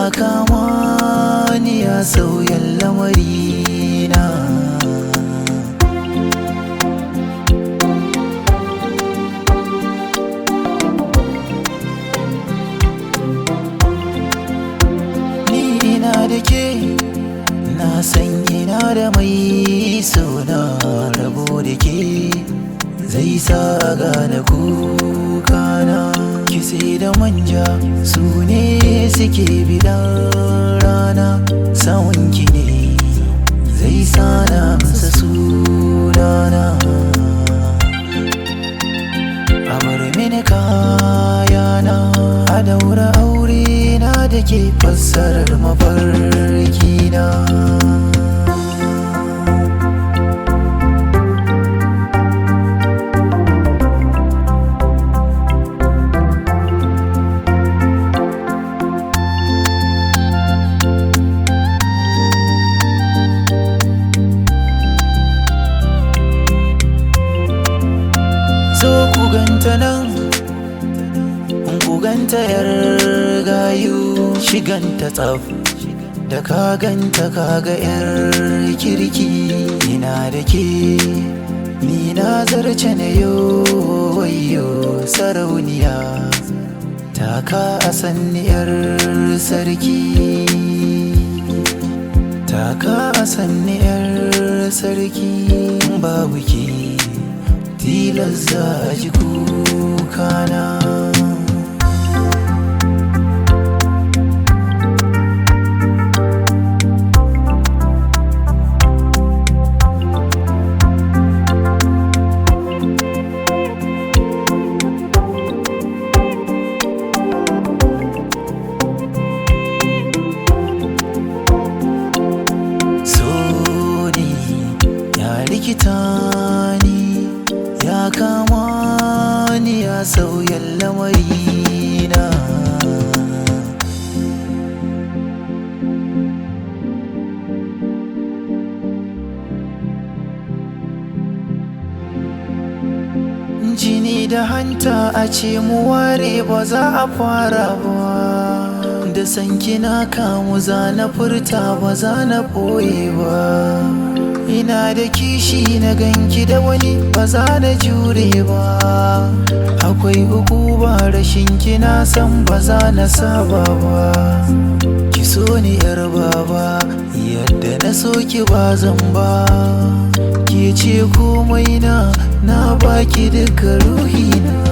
ya kama ni ya sauya lamarina. Ni ina da ke, na san ina da mai sona, rabo da ke zai sa gane kukana. Kitse da manja su ne suke bidan rana, sawunki ne zai sa na masa sunana. A bar mini kayana, a daura aure na da ke fassarar mafarkina. So ku ganta nan, ku ganta yar gayu, shiganta tsaf da ka ganta kaga yar kirki. Ina da ke, ni na zarce na yo wayo sarauniya, taka a sanni yar sarki, taka a sanni yar sarki. Babu ke tilas za a ji kukana. So ne ya rikita ni, ya kama ni ya sauya lamarina. Jini da hanta a ce mu ware ba za a fara ba, da sanki na kamu za na furta ba za na ɓoye ba. Ina da kishi na ganki da wani ba za na jure ba, akwai ba rashin ki na san ba za na saba ba. Ki so ni yar baba, yadda na so ki ba zan ba, ke ce komai na baki duka ruhina.